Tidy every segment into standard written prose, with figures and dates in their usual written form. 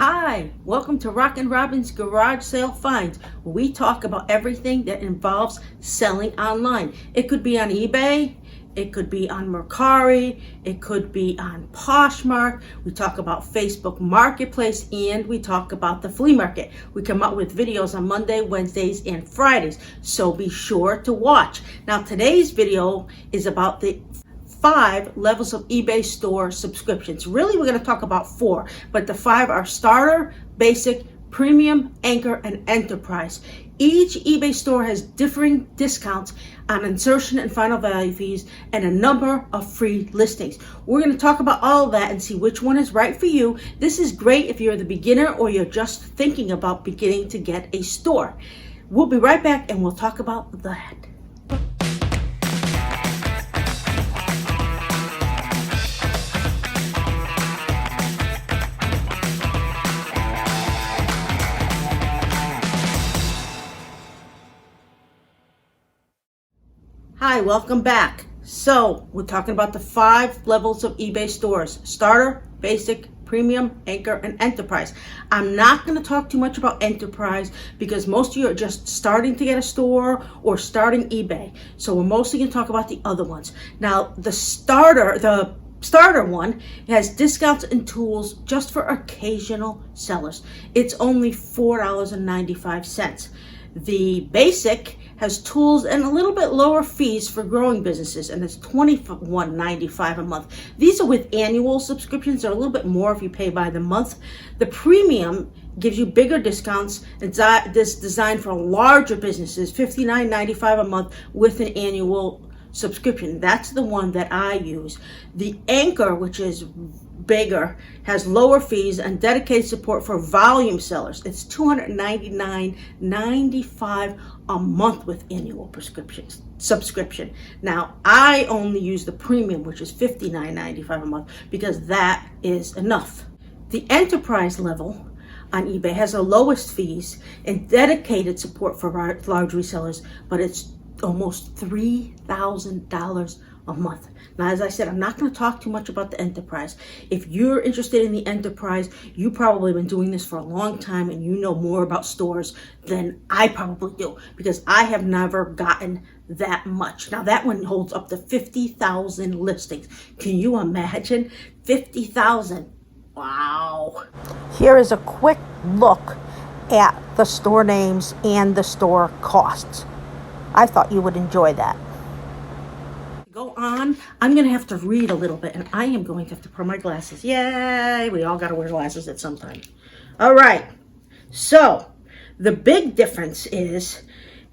Hi, welcome to RockinRobin's Garage Sale Finds, where we talk about everything that involves selling online. It could be on eBay, it could be on Mercari, it could be on Poshmark. We talk about Facebook Marketplace, and we talk about the flea market. We come out with videos on Monday, Wednesdays, and Fridays, so be sure to watch. Now, today's video is about the 5 levels of eBay store subscriptions. Really, we're going to talk about 4, but the 5 are starter, basic, premium, anchor, and enterprise. Each eBay store has differing discounts on insertion and final value fees and a number of free listings. We're going to talk about all of that and see which one is right for you. This is great if you're the beginner or you're just thinking about beginning to get a store. We'll be right back and we'll talk about that. Hi, welcome back. So we're talking about the 5 levels of eBay stores: starter, basic, premium, anchor, and enterprise. I'm not going to talk too much about enterprise because most of you are just starting to get a store or starting eBay. So we're mostly going to talk about the other ones. Now, the starter one has discounts and tools just for occasional sellers. It's only $4.95. The basic has tools and a little bit lower fees for growing businesses, and it's $21.95 a month. These are with annual subscriptions. They're a little bit more if you pay by the month. The premium gives you bigger discounts. It's designed for larger businesses, $59.95 a month with an annual subscription. That's the one that I use. The anchor, which is bigger, has lower fees and dedicated support for volume sellers. It's $299.95 a month with annual subscription. Now, I only use the premium, which is $59.95 a month, because that is enough. The enterprise level on eBay has the lowest fees and dedicated support for large resellers, but it's almost $3,000 a month. Now, as I said, I'm not going to talk too much about the enterprise. If you're interested in the enterprise, you probably been doing this for a long time and you know more about stores than I probably do, because I have never gotten that much. Now, that one holds up to 50,000 listings. Can you imagine? 50,000. Wow. Here is a quick look at the store names and the store costs. I thought you would enjoy that. Go on. I'm going to have to read a little bit, and I am going to have to put on my glasses. Yay! We all got to wear glasses at some time. All right. So the big difference is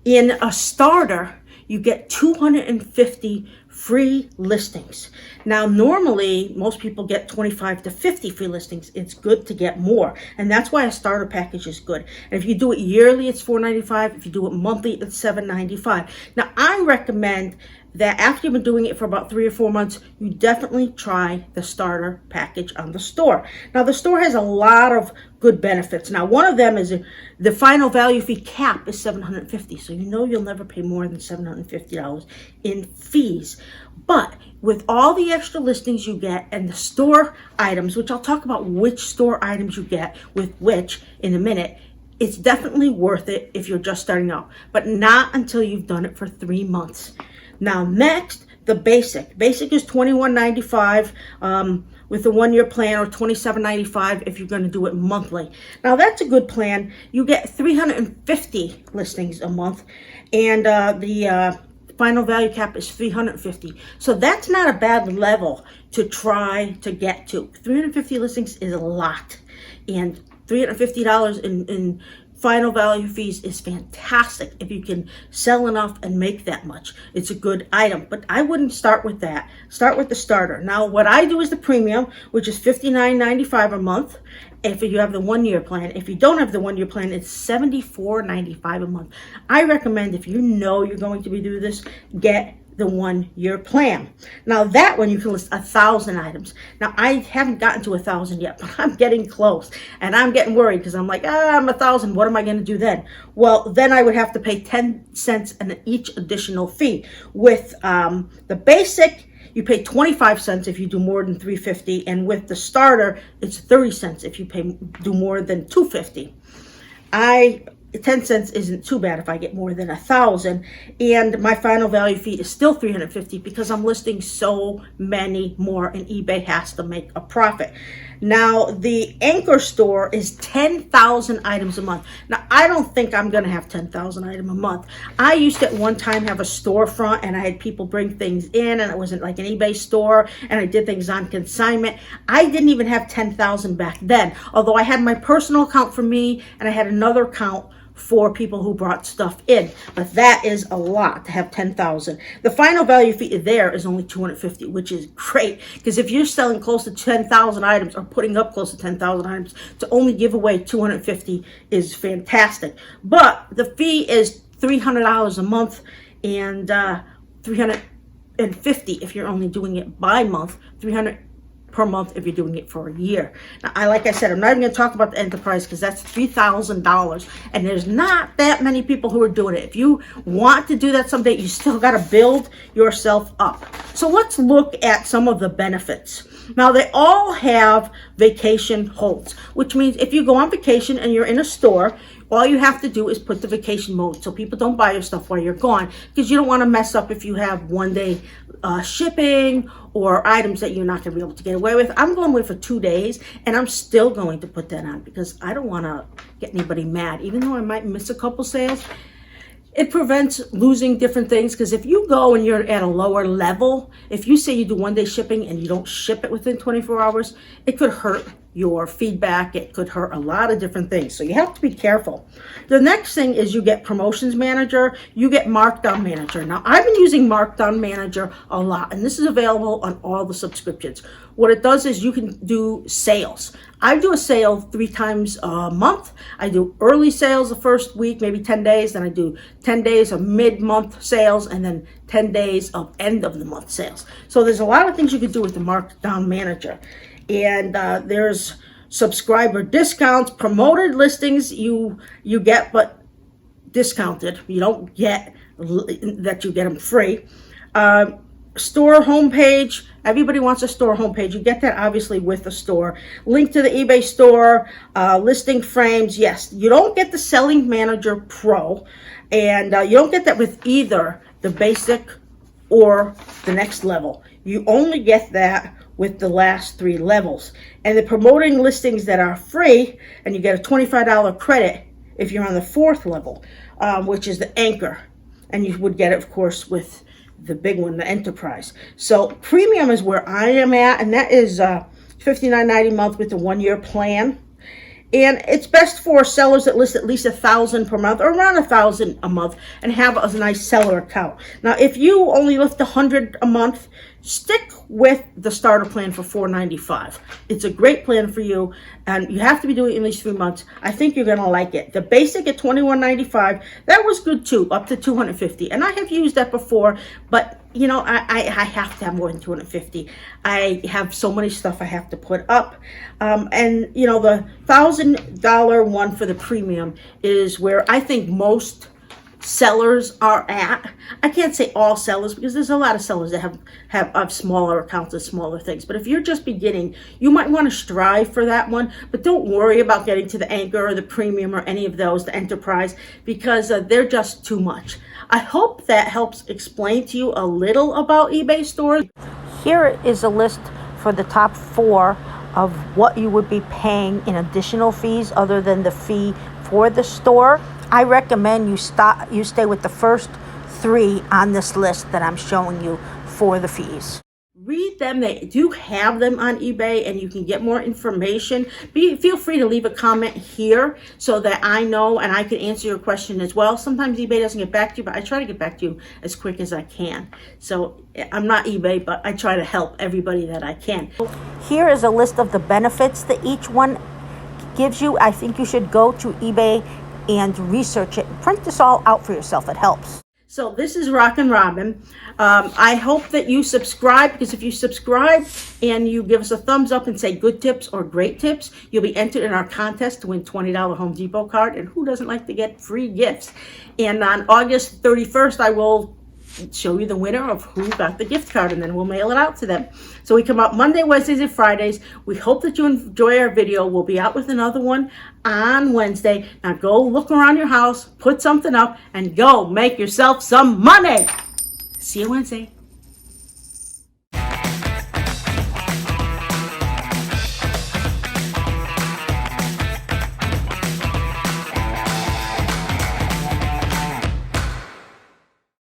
in a starter, you get 250 free listings. Now, normally, most people get 25 to 50 free listings. It's good to get more, and that's why a starter package is good. And if you do it yearly, it's $4.95. If you do it monthly, it's $7.95. Now, I recommend that after you've been doing it for about 3 or 4 months, you definitely try the starter package on the store. Now, the store has a lot of good benefits. Now, one of them is the final value fee cap is $750, so you know you'll never pay more than $750 in fees. But with all the extra listings you get and the store items, which I'll talk about which store items you get with which in a minute, it's definitely worth it if you're just starting out, but not until you've done it for 3 months. Now, next, the basic. Basic is $21.95 with a 1-year plan, or $27.95 if you're going to do it monthly. Now, that's a good plan. You get 350 listings a month, and the final value cap is $350. So that's not a bad level to try to get to. 350 listings is a lot, and $350 in final value fees is fantastic if you can sell enough and make that much. It's a good item, but I wouldn't start with that. Start with the starter. Now, what I do is the premium, which is $59.95 a month if you have the 1-year plan. If you don't have the 1-year plan, it's $74.95 a month. I recommend, if you know you're going to be doing this, get the 1-year plan. Now, that one you can list 1,000 items. Now, I haven't gotten to 1,000 yet, but I'm getting close, and I'm getting worried because I'm like, I'm 1,000. What am I going to do then? Well, then I would have to pay 10 cents on each additional fee. With the basic, you pay 25 cents if you do more than 350, and with the starter, it's 30 cents if you do more than 250. 10 cents isn't too bad if I get more than 1,000, and my final value fee is still 350 because I'm listing so many more, and eBay has to make a profit. Now, the anchor store is 10,000 items a month. Now, I don't think I'm going to have 10,000 items a month. I used to at one time have a storefront, and I had people bring things in, and it wasn't like an eBay store, and I did things on consignment. I didn't even have 10,000 back then, although I had my personal account for me, and I had another account for people who brought stuff in, but that is a lot to have 10,000. The final value fee there is only 250, which is great, because if you're selling close to 10,000 items or putting up close to 10,000 items, to only give away 250 is fantastic. But the fee is $300 a month, and $350 if you're only doing it by month, $300 per month if you're doing it for a year. Now, like I said, I'm not even going to talk about the enterprise because that's $3,000, and there's not that many people who are doing it. If you want to do that someday, you still got to build yourself up. So let's look at some of the benefits. Now, they all have vacation holds, which means if you go on vacation and you're in a store, all you have to do is put the vacation mode so people don't buy your stuff while you're gone, because you don't want to mess up if you have one-day shipping or items that you're not going to be able to get away with. I'm going away for 2 days, and I'm still going to put that on because I don't want to get anybody mad, even though I might miss a couple sales. It prevents losing different things, because if you go and you're at a lower level, if you say you do one-day shipping and you don't ship it within 24 hours, it could hurt your feedback. It could hurt a lot of different things. So you have to be careful. The next thing is you get promotions manager, you get markdown manager. Now, I've been using markdown manager a lot, and this is available on all the subscriptions. What it does is you can do sales. I do a sale 3 times a month. I do early sales the first week, maybe 10 days. Then I do 10 days of mid-month sales, and then 10 days of end of the month sales. So there's a lot of things you can do with the markdown manager. And there's subscriber discounts, promoted listings you get, but discounted. You don't get that you get them free. Store homepage. Everybody wants a store homepage. You get that obviously with the store. Link to the eBay store, listing frames. Yes, you don't get the Selling Manager Pro, and you don't get that with either the basic or the next level. You only get that with the last 3 levels. And the promoting listings that are free, and you get a $25 credit if you're on the 4th level, which is the anchor. And you would get it, of course, with the big one, the enterprise. So premium is where I am at, and that is $59.90 a month with the 1-year plan. And it's best for sellers that list at least 1,000 per month, or around 1,000 a month, and have a nice seller account. Now, if you only lift 100 a month, stick with the starter plan for $4.95. It's a great plan for you, and you have to be doing it in at least 3 months. I think you're going to like it. The basic at $21.95, that was good too, up to $250. And I have used that before, but you know, I have to have more than $250. I have so many stuff I have to put up. And you know, the $1,000 one for the premium is where I think most sellers are at. I can't say all sellers, because there's a lot of sellers that have smaller accounts and smaller things. But if you're just beginning, you might want to strive for that one. But don't worry about getting to the anchor or the premium or any of those, the enterprise, because they're just too much. I hope that helps explain to you a little about eBay stores. Here is a list for the top 4 of what you would be paying in additional fees other than the fee for the store. I recommend you stay with the first 3 on this list that I'm showing you for the fees. Read them. They do have them on eBay, and you can get more information. Feel free to leave a comment here so that I know and I can answer your question as well. Sometimes eBay doesn't get back to you, but I try to get back to you as quick as I can. So I'm not eBay, but I try to help everybody that I can. Here is a list of the benefits that each one gives you. I think you should go to eBay and research it. Print this all out for yourself. It helps. So this is RockinRobin. I hope that you subscribe, because if you subscribe and you give us a thumbs up and say good tips or great tips, you'll be entered in our contest to win $20 Home Depot card. And who doesn't like to get free gifts? And on August 31st, I will show you the winner of who got the gift card, and then we'll mail it out to them. So we come out Monday, Wednesdays, and Fridays. We hope that you enjoy our video. We'll be out with another one on Wednesday. Now go look around your house, put something up, and go make yourself some money. See you Wednesday.